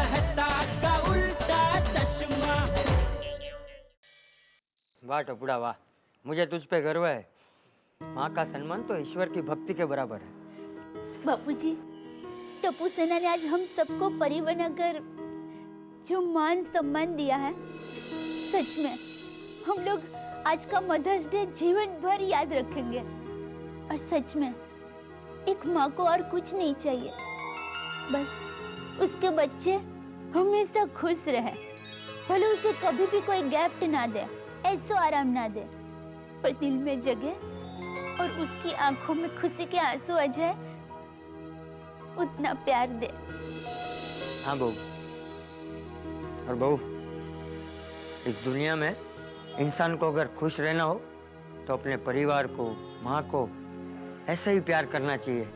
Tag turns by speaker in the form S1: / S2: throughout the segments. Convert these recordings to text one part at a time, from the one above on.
S1: कहता का उल्टा चश्मा।
S2: वाह टपुड़ा वाह, मुझे तुझ पे गर्व है। माँ का सम्मान तो ईश्वर की भक्ति के बराबर है।
S3: बापूजी, टप्पू सेना ने आज हम सबको परिवर बनाकर जो मान सम्मान दिया है, सच में हम लोग आज का मदर्स डे जीवन भर याद रखेंगे। और सच में एक माँ को और कुछ नहीं चाहिए, बस उसके बच्चे हमेशा खुश रहे। भले उसे कभी भी कोई गिफ्ट ना दे, ऐसो आराम ना दे, पर दिल में जगे और उसकी आंखों में खुशी के आंसू आ जाए, उतना प्यार दे।
S2: हाँ बहू, और बहू, इस दुनिया में इंसान को अगर खुश रहना हो तो अपने परिवार को, माँ को ऐसे ही प्यार करना चाहिए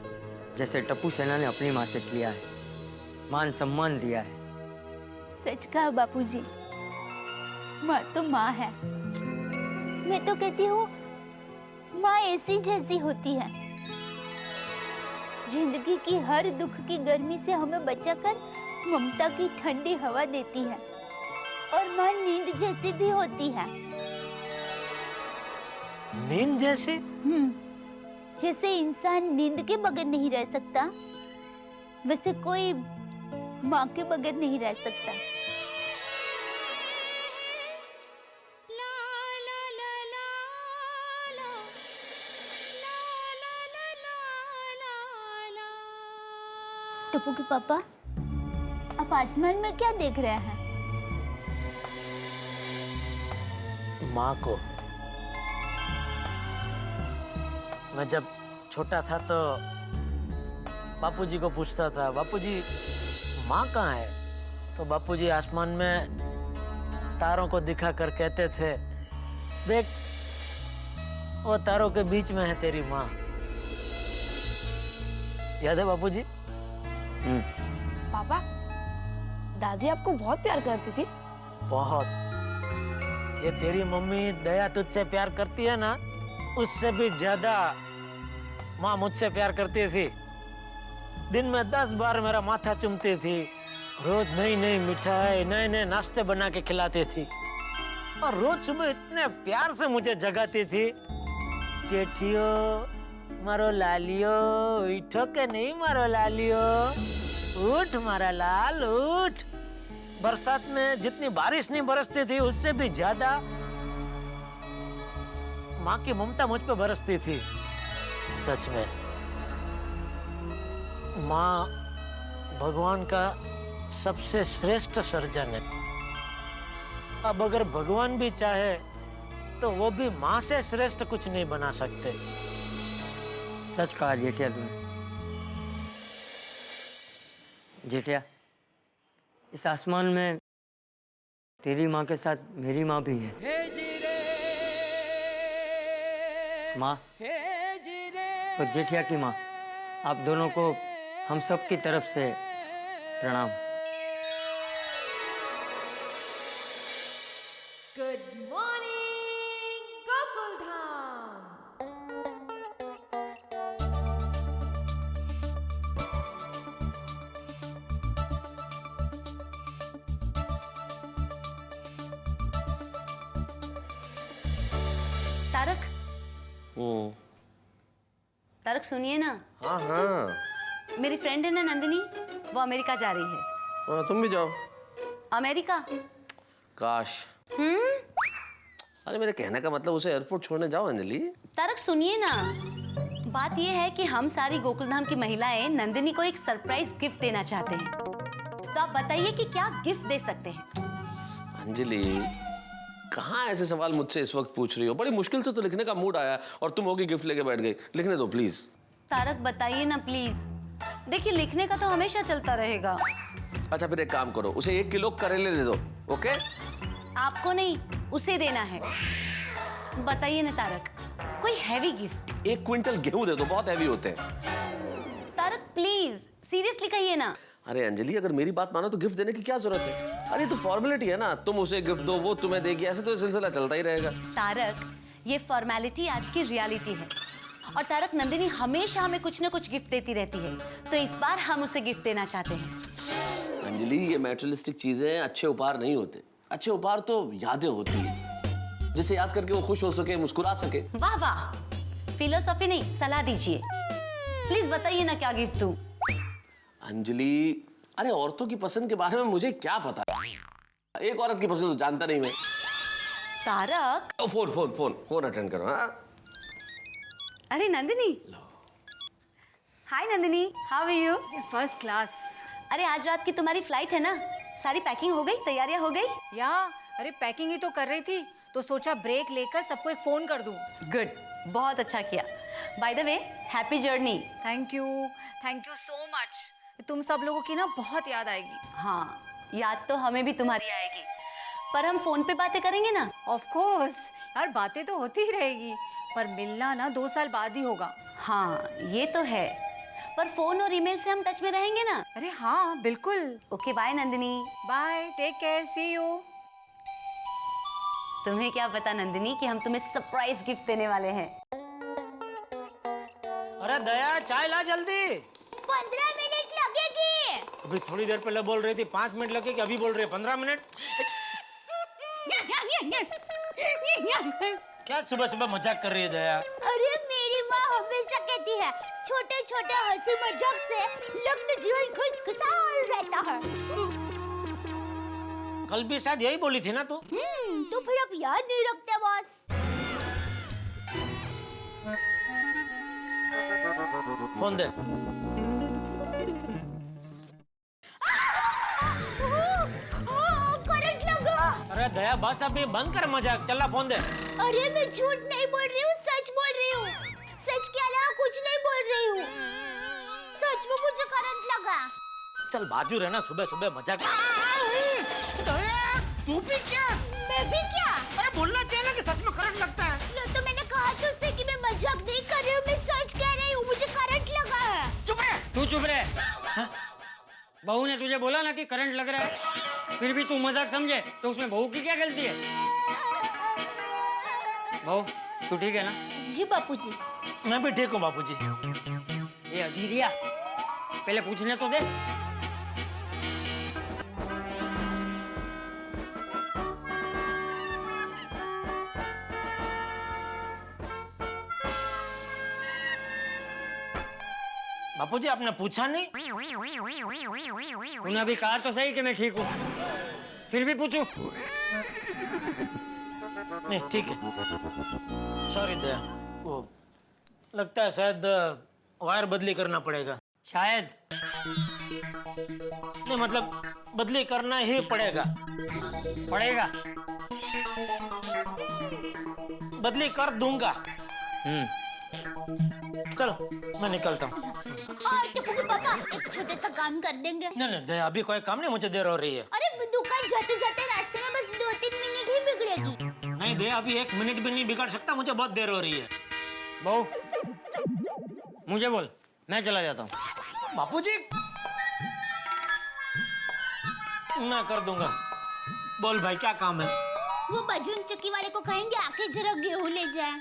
S2: जैसे टप्पू सेना ने अपनी माँ से किया है, मान सम्मान दिया है।
S3: सच कहा बापूजी, माँ तो माँ है। मैं तो कहती हूँ माँ ऐसी जैसी होती है, जिंदगी की हर दुख की गर्मी से हमें बचाकर ममता की ठंडी हवा देती है। और माँ नींद जैसी भी होती है।
S4: नींद जैसी?
S3: जैसे इंसान नींद के बगैर नहीं रह सकता, वैसे कोई माँ के बगैर नहीं रह सकता। टप्पू के पापा, आप आसमान में क्या देख रहे हैं?
S4: माँ को। मैं जब छोटा था तो बापूजी को पूछता था, बापूजी माँ कहाँ है? तो बापूजी आसमान में तारों को दिखा कर कहते थे, देख वो तारों के बीच में है तेरी माँ। याद है बापूजी?
S5: पापा, दादी आपको बहुत प्यार करती थी।
S4: बहुत। ये तेरी मम्मी दया तुझसे प्यार करती है ना, उससे भी ज्यादा माँ मुझसे प्यार करती थी। दिन में 10 बार मेरा माथा चूमती थी, रोज नई नई मिठाई, नए नए नाश्ते बना के खिलाती थी, और रोज सुबह इतने प्यार से मुझे जगाती थी, जेठियो मारो लालियो, उठो के नहीं मारो लालियो, उठ मारा लाल उठ। बरसात में जितनी बारिश नहीं बरसती थी उससे भी ज्यादा माँ की ममता मुझ पे बरसती थी। सच में माँ भगवान का सबसे श्रेष्ठ सर्जन है। अब अगर भगवान भी चाहे तो वो भी माँ से श्रेष्ठ कुछ नहीं बना सकते।
S2: सच कहा जेठिया तुमने। जेठिया, इस आसमान में तेरी माँ के साथ मेरी माँ भी है। माँ और जेठिया की माँ, आप दोनों को हम सब की तरफ से प्रणाम।
S6: Good morning Gokuldham.
S5: तारक, तारक सुनिए ना।
S7: हाँ हाँ।
S5: मेरी फ्रेंड है ना नंदिनी, वो अमेरिका जा रही है।
S7: तुम भी जाओ।
S5: अमेरिका?
S7: काश। अरे मेरे कहने का मतलब उसे एयरपोर्ट छोड़ने जाओ अंजलि।
S5: तारक सुनिए ना, बात यह है कि हम सारी गोकुलधाम की महिलाएं नंदिनी को एक सरप्राइज गिफ्ट देना चाहते हैं, तो आप बताइए कि क्या गिफ्ट दे सकते हैं।
S7: अंजलि, कहाँ ऐसे सवाल मुझसे इस वक्त पूछ रही हो? बड़ी मुश्किल से तो लिखने का मूड आया और तुम होगी गिफ्ट लेके बैठ गई। लिखने दो प्लीज।
S5: तारक बताइए ना प्लीज। देखिए लिखने का तो हमेशा चलता रहेगा।
S7: अच्छा फिर एक काम करो, उसे 1 किलो करेले दे दो। ओके?
S5: आपको नहीं, उसे देना है। बताइए ना तारक, कोई हैवी गिफ्ट।
S7: 1 क्विंटल गेहूं दे दो, बहुत हैवी होते हैं।
S5: तारक प्लीज सीरियसली कहिए ना।
S7: अरे अंजलि, अगर मेरी बात मानो तो गिफ्ट देने की क्या जरूरत है? अरे तो फॉर्मेलिटी है ना, तुम उसे गिफ्ट दो, वो तुम्हें देगी, ऐसे तो ये सिलसिला चलता ही रहेगा।
S5: तारक, ये फॉर्मेलिटी आज की रियलिटी है। और तारक, नंदिनी हमेशा हमें कुछ न कुछ गिफ्ट देती रहती है, तो इस बार हम उसे गिफ्ट देना चाहते हैं।
S7: अंजलि, ये मैटेरियलिस्टिक चीजें अच्छे उपहार नहीं होते। अच्छे उपहार तो यादें होती है, जिसे याद करके वो खुश हो सके, मुस्कुरा सके।
S5: वाह वाह, फिलोसॉफी नहीं, सलाह दीजिए। प्लीज बताइए ना क्या गिफ्ट दूं।
S7: अंजलि, अरे औरतों की पसंद के बारे में मुझे क्या पता, एक औरत की पसंद तो जानता नहीं मैं।
S5: Tarak.
S7: Phone phone phone phone attend करो। हाँ,
S5: अरे Nandini. Hi Nandini, how are you?
S6: First class.
S5: अरे आज रात की तुम्हारी फ्लाइट है ना, सारी पैकिंग हो गई, तैयारियां हो गई?
S6: या अरे पैकिंग ही तो कर रही थी, तो सोचा ब्रेक लेकर सबको एक फोन कर दूं।
S5: गुड, बहुत अच्छा किया। By the way, happy journey.
S6: Thank you so much. तुम सब लोगों की ना बहुत याद आएगी।
S5: हाँ, याद तो हमें भी तुम्हारी आएगी, पर हम फोन पे बातें करेंगे ना।
S6: ऑफ कोर्स यार, बातें तो होती ही रहेगी, पर मिलना ना 2 साल बाद ही होगा।
S5: हाँ ये तो है, पर फोन और ईमेल से हम टच में रहेंगे ना।
S6: अरे हाँ बिल्कुल।
S5: Okay bye Nandini.
S6: Bye, take care, see you.
S5: तुम्हें क्या पता नंदिनी कि हम तुम्हें सरप्राइज गिफ्ट देने वाले हैं।
S4: अरे दया, चाय ला जल्दी।
S3: 15 मिनट लगेगी।
S4: अभी थोड़ी देर पहले बोल रही थी 5 मिनट लगेगी, अभी बोल रही है 15 मिनट। क्या सुबह सुबह मजाक कर रही है दया?
S3: अरे मेरी माँ हमेशा कहती है, छोटे छोटे हंसी मजाक से लग्न जीवन खुशखुशाल रहता है।
S4: कल भी शायद यही बोली थी ना तू?
S3: तो फिर अब याद नहीं रखते बॉस।
S4: फोन दे।
S3: करंट लगा।
S4: अरे दया बस अभी बंद कर मजाक, चल फोन दे।
S3: अरे मैं झूठ नहीं बोल रही हूँ, सच बोल रही हूँ। सच के अलावा कुछ नहीं बोल रही हूँ। सच में मुझे करंट लगा।
S4: चल बाजू रहना, सुबह सुबह मजाक। तू भी क्या?
S3: मैं भी क्या?
S4: अरे बोलना चाहिए कि सच में करंट लगता है।
S3: तो मैंने कहा तो उससे कि मैं मजाक नहीं कर रही हूँ, मैं सच कह रही हूँ, मुझे करंट लगा है।
S4: चुप रह।
S2: तू चुप रहे। बहू ने तुझे बोला ना कि करंट लग रहा है, फिर भी तू मजाक समझे, तो उसमें बहू की क्या गलती है? बहू तू ठीक है ना?
S3: जी बापूजी।
S4: मैं भी ठीक हूँ बापूजी।
S2: ये अधीरिया, पहले पूछने तो दे।
S4: बापूजी आपने पूछा नहीं?
S2: तूने अभी कहा तो सही कि मैं ठीक हूँ, फिर भी पूछूं?
S4: नहीं ठीक है, सॉरी दया, वो लगता है शायद वायर बदली करना पड़ेगा।
S2: शायद
S4: नहीं मतलब बदली करना ही पड़ेगा।
S2: पड़ेगा।
S4: बदली कर दूंगा। चलो मैं निकलता हूँ।
S3: और टप्पू के पापा एक छोटा सा काम कर देंगे?
S4: नहीं नहीं दया, अभी कोई काम नहीं, मुझे देर हो रही है।
S3: अरे दुकान जाते जाते रास्ते में बस 2-3 मिनट ही बिगड़ेगी।
S4: नहीं दया, अभी 1 मिनट भी नहीं बिगाड़ सकता, मुझे बहुत देर हो रही है।
S2: बहू मुझे बोल, मैं चला जाता हूँ।
S4: बापूजी मैं कर दूंगा। बोल भाई क्या काम है?
S3: वो बजरंग चक्की वाले को कहेंगे आके जरा गेहूं ले जाए।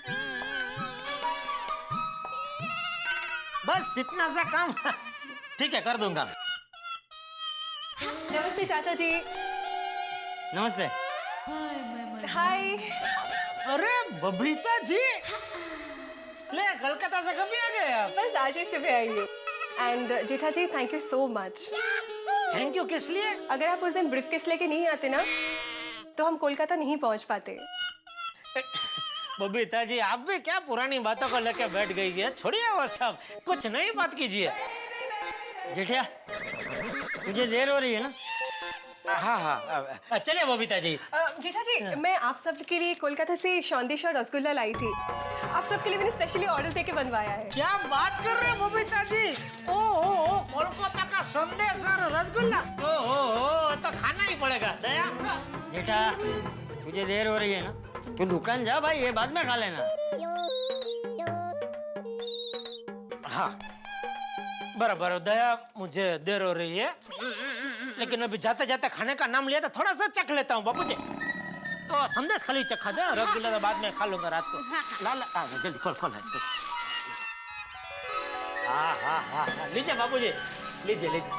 S4: बस इतना सा काम। ठीक है कर दूंगा।
S8: नमस्ते चाचा जी।
S2: नमस्ते।
S8: हाय।
S4: अरे बबीता जी, ले कलकत्ता से कभी आ गए आप?
S8: बस आज ही सुबह आई हूँ। And Jetha ji thank you so much.
S4: Thank you किस लिए?
S8: अगर आप उस दिन ब्रीफकेस लेके नहीं आते ना, तो हम कोलकाता नहीं पहुंच पाते।
S4: बबीता जी आप भी क्या पुरानी बातों को लेकर बैठ गई है? छोड़िए वो सब, कुछ नई बात कीजिए।
S2: जेठिया तुझे देर हो रही है ना?
S4: हाँ हाँ चलिए बबीता जी।
S8: जेठा जी मैं आप सब के लिए कोलकाता से सौंदेश और रसगुल्ला लाई थी। आप सबके लिए मैंने स्पेशली ऑर्डर देके बनवाया है।
S4: क्या बात कर रहे हो बबीता जी? ओ कोलकाता का संदेश और रसगुल्ला, ओ तो खाना ही पड़ेगा। दया
S2: जेठा तुझे देर हो रही है ना, तू दुकान जा भाई, ये बाद में खा लेना।
S4: हाँ बराबर दया, मुझे देर हो रही है, लेकिन अभी जाते जाते खाने का नाम लिया तो थोड़ा सा चख लेता हूँ बापूजी। तो संदेश खाली चखा दे, रसगुल्ला तो बाद में खा लूंगा रात को। लाल जल्दी खोल खोल इसको। हाँ लीजिए बापूजी, लीजिए लीजिए।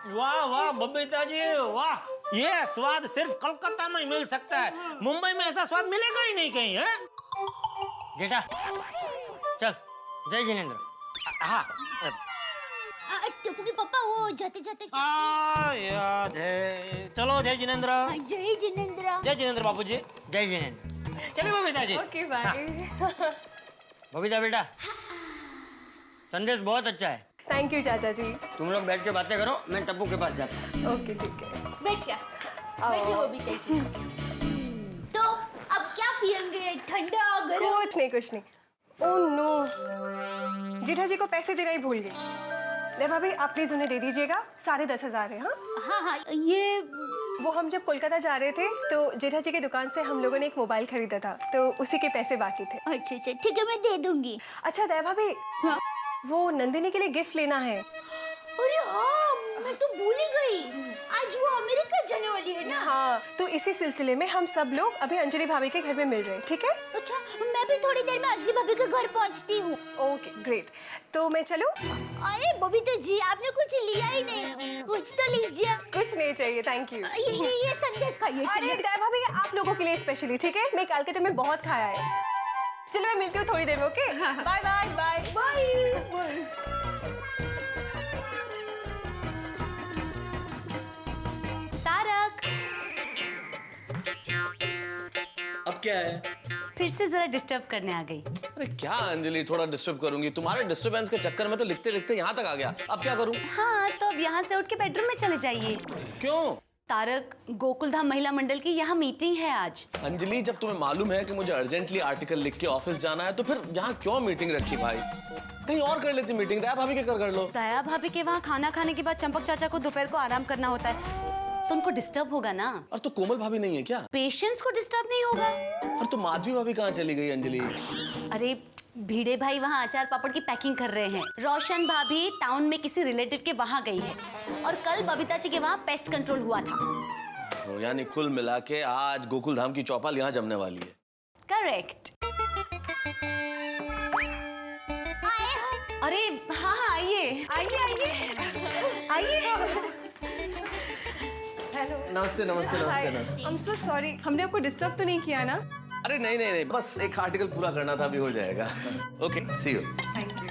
S4: वाह वाह बबीता जी वाह, ये स्वाद सिर्फ कलकत्ता में ही मिल सकता है, मुंबई में ऐसा स्वाद मिलेगा ही नहीं कहीं है।
S2: जेठा चल, जय जिनेंद्र।
S4: हाँ
S3: टप्पू के पापा वो जाते जाते
S4: याद है, चलो जय जिनेंद्र।
S3: जय जिनेंद्र।
S4: जय जिनेंद्र बाबू जी।
S2: जय जिनेंद्र।
S4: चलिए बबीता जी।
S8: Okay bye.
S2: बबीता बेटा, संदेश बहुत अच्छा है।
S8: थैंक यू चाचा जी।
S2: तुम लोग बैठ के बातें करो, मैं टप्पू के पास जाता हूँ।
S8: ओके ठीक है।
S3: बैठ क्या? बैठिए बबीता जी। तो अब क्या पियेंगे? ठंडा गरम?
S8: कुछ नहीं। ओह नो, जेठा जी को पैसे देना ही भूल गई। ले भाभी, आप प्लीज उन्हें दे दीजिएगा, 10,500 है। हाँ
S3: हाँ, ये
S8: वो हम जब कोलकाता जा रहे थे तो जेठा जी की दुकान से हम लोगों ने एक मोबाइल खरीदा था, तो उसी के पैसे बाकी थे।
S3: अच्छा ठीक है, मैं दे दूंगी।
S8: अच्छा दया भाभी,
S3: हाँ?
S8: वो नंदिनी के लिए गिफ्ट लेना है।
S3: अरे हाँ, मैं तो भूल ही गई, आज वो अमेरिका जाने वाली है ना।
S8: हाँ, तो इसी सिलसिले में हम सब लोग अभी अंजलि भाभी के घर में मिल रहे हैं, ठीक है?
S3: अच्छा, मैं भी थोड़ी देर में अंजलि भाभी के घर पहुंचती हूँ।
S8: ओके ग्रेट, तो मैं चलूं?
S3: अरे बबीता जी, आपने कुछ लिया ही नहीं, कुछ तो लीजिए।
S8: कुछ नहीं चाहिए, थैंक यू।
S3: ये संदेश खाइए।
S8: अरे दया भाभी, आप लोगों के लिए स्पेशली, ठीक है? मैं कलकत्ते में बहुत खाया है। चलो मैं मिलती हूँ थोड़ी देर में, okay? Bye bye bye
S3: bye.
S5: Tarak,
S7: अब क्या है?
S5: फिर से जरा डिस्टर्ब करने आ गई।
S7: अरे क्या अंजलि, थोड़ा डिस्टर्ब करूंगी? तुम्हारे डिस्टर्बेंस के चक्कर में तो लिखते लिखते यहाँ तक आ गया। अब क्या करूँ?
S5: हाँ, तो अब यहाँ से उठ के बेडरूम में चले जाइए।
S7: क्यों?
S5: तारक, गोकुलधाम महिला मंडल की यहाँ मीटिंग है आज।
S7: अंजलि, जब तुम्हें मालूम है कि मुझे अर्जेंटली आर्टिकल लिख के ऑफिस जाना है, तो फिर यहाँ क्यों मीटिंग रखी भाई? कहीं और कर लेती मीटिंग, दया भाभी के घर कर लो।
S5: दया भाभी के वहाँ खाना खाने के बाद चंपक चाचा को दोपहर को आराम करना होता है, तो उनको डिस्टर्ब होगा ना।
S7: और तो कोमल भाभी नहीं है क्या?
S5: पेशेंट्स को डिस्टर्ब नहीं होगा।
S7: और तो माधवी भाभी कहाँ चली गई अंजलि?
S5: अरे भीड़े भाई वहाँ अचार पापड़ की पैकिंग कर रहे हैं। रोशन भाभी टाउन में किसी रिलेटिव के वहाँ गई है, और कल बबीता जी के वहाँ पेस्ट कंट्रोल हुआ था।
S7: यानी कुल मिला के आज गोकुलधाम की चौपाल यहाँ जमने वाली है।
S5: करेक्ट। अरे हाँ हाँ, आइए आइए आइए आइए।
S8: हेलो।
S7: नमस्ते नमस्ते नमस्ते नमस्ते।
S8: आई एम सो सॉरी, हमने आपको डिस्टर्ब तो नहीं किया ना?
S7: अरे नहीं नहीं नहीं, बस एक आर्टिकल पूरा करना था, अभी हो जाएगा। Okay, see you.
S8: Thank you.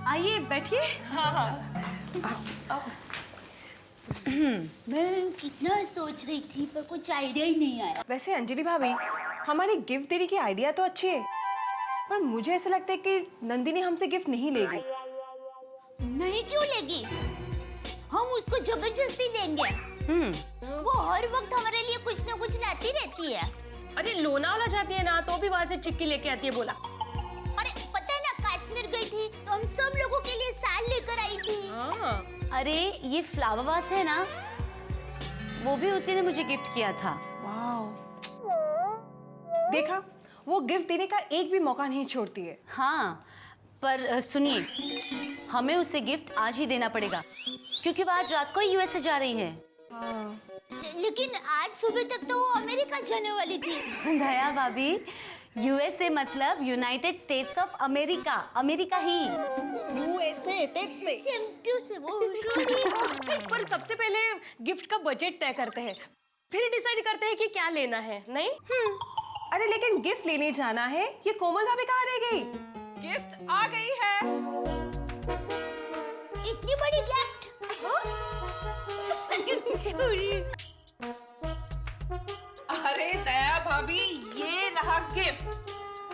S5: आइए बैठिए।
S3: मैं कितना सोच रही थी, पर कुछ आइडिया ही नहीं आया।
S8: वैसे अंजलि भाभी, हमारी गिफ्ट देने की आइडिया तो अच्छी है, पर मुझे ऐसा लगता है कि नंदिनी हमसे गिफ्ट नहीं लेगी।
S3: नहीं क्यों लेगी? हम उसको जबरदस्ती देंगे। वो हर वक्त हमारे लिए कुछ ना कुछ लाती रहती है।
S9: अरे लोनावाला जाती है ना, तो भी वहाँ से चिक्की लेके आती है। बोला
S3: अरे पता है ना, कश्मीर गई थी तो हम सब लोगों के लिए साल लेकर आई थी।
S5: अरे ये फ्लावर वास है ना, वो भी उसी ने मुझे गिफ्ट किया था।
S8: वाओ, देखा, वो गिफ्ट देने का एक भी मौका नहीं छोड़ती है।
S5: हाँ, पर सुनिए, हमें उसे गिफ्ट आज ही देना पड़ेगा, क्योंकि वो आज रात को यूएसए जा रही है।
S3: लेकिन आज सुबह तक तो वो अमेरिका जाने वाली थी।
S5: दया भाभी, यूएसए मतलब United States of America, America ही।
S3: Same to same.
S9: पर सबसे पहले गिफ्ट का बजट तय करते हैं, फिर डिसाइड करते हैं कि क्या लेना है। नहीं
S8: अरे लेकिन गिफ्ट लेने जाना है, ये कोमल भाभी कहाँ रह गई?
S10: गिफ्ट आ गई है।
S3: इतनी बड़ी गिफ्ट?
S10: अरे दया भाभी, ये रहा गिफ्ट।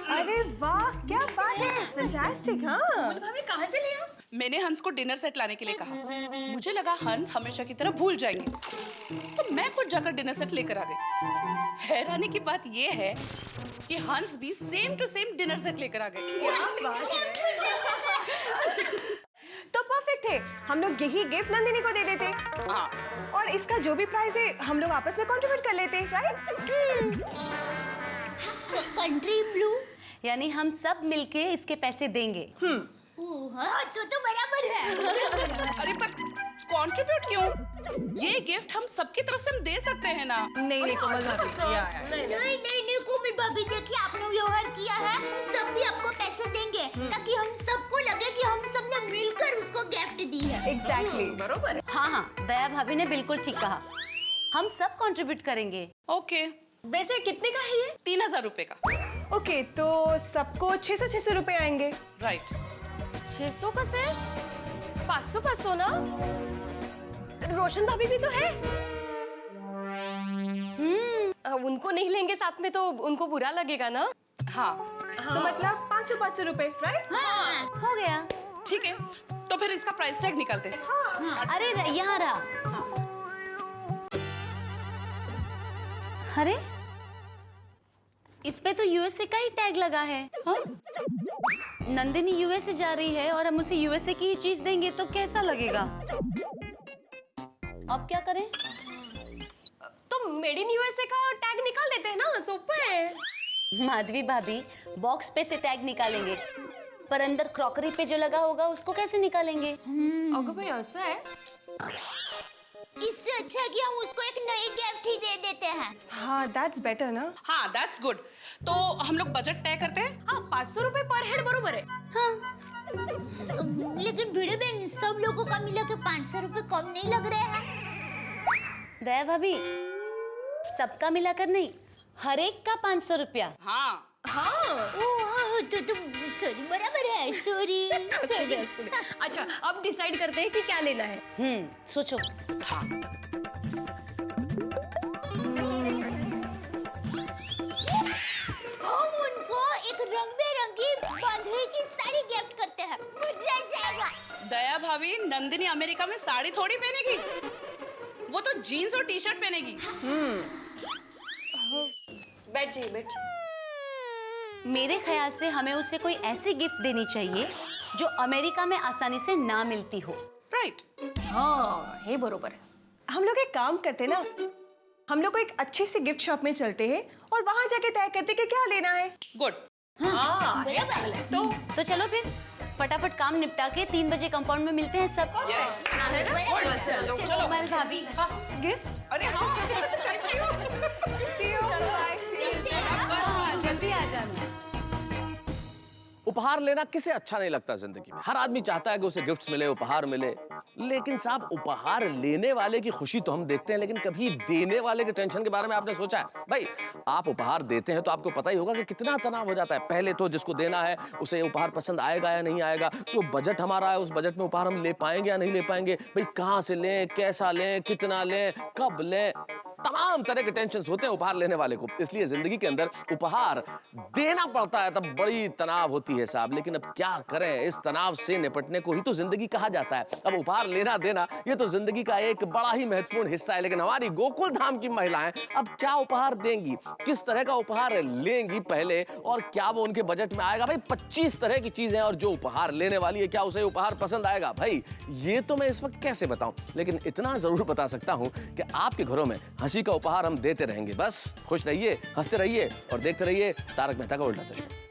S8: अरे वाह, क्या बात है, फैंटास्टिक। हाँ,
S9: भाभी कहाँ से लिया?
S10: मैंने हंस को डिनर सेट लाने के लिए कहा। मुझे लगा हंस हमेशा की तरह भूल जाएंगे, तो मैं खुद जाकर डिनर सेट लेकर आ गई। हैरानी की बात ये है कि हंस भी same to same dinner set लेकर आ गए।
S8: तो परफेक्ट है, हम लोग यही गिफ्ट नंदिनी को दे देते।
S10: हाँ,
S8: और इसका जो भी प्राइस है हम लोग आपस में कंट्रीब्यूट कर लेते, राइट?
S3: कंट्री ब्लू
S5: यानी हम सब मिलके इसके पैसे देंगे।
S3: हाँ, तो बराबर है।
S10: अरे पर कंट्रीब्यूट क्यों? ये गिफ्ट हम सबकी तरफ से हम दे सकते हैं ना।
S8: नहीं कोमल भाभी,
S3: नहीं कोमल भाभी, देखिए आपने व्यवहार किया है, सब भी आपको पैसे देंगे ताकि हम सबको लगे कि हम सब
S8: एग्जैक्टली
S9: बरोबर है।
S5: हाँ हाँ, दया भाभी ने बिल्कुल ठीक कहा, हम सब कंट्रीब्यूट करेंगे।
S10: ओके,
S9: वैसे कितने का है ये?
S10: 3000 रुपए का।
S8: ओके, तो सबको 600 रुपए आएंगे।
S10: राइट।
S9: 600 का से 500 ना? रोशन भाभी भी तो है। उनको नहीं लेंगे साथ में तो उनको बुरा लगेगा ना।
S10: हाँ,
S8: तो मतलब 500 रुपए, राइट?
S5: हाँ, हो गया।
S10: ठीक है, तो फिर इसका प्राइस टैग निकालते हैं।
S5: अरे यहाँ रहा। अरे इस पे तो यूएसए का ही टैग लगा है। नंदिनी यूएसए जा रही है और हम उसे यूएसए की ही चीज देंगे तो कैसा लगेगा? अब क्या करें?
S9: तो मेड इन यूएसए का टैग निकाल देते हैं ना, सोपा है।
S5: माधवी भाभी, बॉक्स पे से टैग निकालेंगे, पर अंदर क्रॉकरी पे जो लगा होगा उसको कैसे निकालेंगे?
S9: अगर भाई ऐसा है,
S3: इससे अच्छा है कि हम उसको एक नई गिफ्ट ही दे देते हैं।
S8: हाँ, दैट्स बेटर ना।
S10: हाँ, दैट्स गुड। तो हम लोग बजट तय करते हैं।
S9: हाँ 500 रुपए पर हेड बरोबर है।
S5: हाँ,
S3: लेकिन भिड़े बहन, सब लोगों का मिला के 500 रुपए कम नहीं लग रहे हैं?
S5: दया भाभी, सबका मिलाकर नहीं, हर एक का 500 रुपया।
S10: हाँ
S3: ओह, तो सॉरी, बराबर है, सॉरी।
S9: अच्छा, अब डिसाइड करते हैं कि क्या लेना है।
S5: सोचो।
S3: हम उनको एक रंग बेरंगी बांधनी की साड़ी गिफ्ट करते हैं, मजा आ जाएगा।
S10: दया भाभी, नंदिनी अमेरिका में साड़ी थोड़ी पहनेगी, वो तो जीन्स और टी शर्ट पहनेगी।
S9: बैठ जाइए, बैठ जाइए।
S5: मेरे ख्याल से हमें उसे कोई ऐसी गिफ्ट देनी चाहिए जो अमेरिका में आसानी से ना मिलती हो।
S10: राइट।
S9: हाँ, है बरोबर है।
S8: हम लोग एक काम करते ना, हम लोग को एक अच्छी सी गिफ्ट शॉप में चलते हैं और वहाँ जाके तय करते कि क्या लेना है।
S10: गुड।
S9: हाँ,
S5: तो चलो फिर फटाफट काम निपटा के 3 बजे कंपाउंड में मिलते हैं सब।
S10: यस।
S5: चलो कमल भाभी,
S8: गिफ्ट।
S10: अरे हाँ, थैंक यू।
S8: चलो, बाय।
S5: जल्दी आ जाना।
S7: उपहार लेना किसे अच्छा नहीं लगता जिंदगी में। हर आदमी चाहता है कि उसे गिफ्ट्स मिले, उपहार मिले, लेकिन साहब उपहार लेने वाले की खुशी तो हम देखते हैं, लेकिन कभी देने वाले के टेंशन के बारे में आपने सोचा है? भाई, आप उपहार देते हैं तो आपको पता ही होगा कि कितना तनाव हो जाता है। पहले तो जिसको देना है उसे ये उपहार पसंद आएगा या नहीं आएगा, तो बजट हमारा है, उस बजट में उपहार हम ले पाएंगे या नहीं ले पाएंगे, भाई कहाँ से लें, कैसा लें, कितना लें, कब लें, तमाम तरह के टेंशन होते हैं उपहार लेने वाले को। इसलिए जिंदगी के अंदर उपहार देना पड़ता है, तब बड़ी तनाव होती है साहब। लेकिन अब क्या करें, इस तनाव से निपटने को ही तो जिंदगी कहा जाता है। अब उपहार लेना देना ये तो जिंदगी का एक बड़ा ही महत्वपूर्ण हिस्सा है। लेकिन हमारी गोकुल धाम की महिलाएं अब क्या उपहार देंगी, किस तरह का उपहार लेंगी पहले, और क्या वो उनके बजट में आएगा? भाई 25 तरह की चीजें हैं और जो उपहार लेने वाली है, क्या उसे उपहार पसंद आएगा? भाई ये तो मैं इस वक्त कैसे बताऊं, लेकिन इतना जरूर बता सकता हूं कि आपके घरों में हंसी का उपहार हम देते रहेंगे। बस खुश रहिए, हंसते रहिए और देखते रहिए तारक मेहता का उल्टा चश्मा।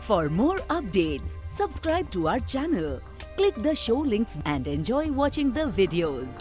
S11: For more updates, subscribe to our channel, click the show links and enjoy watching the videos.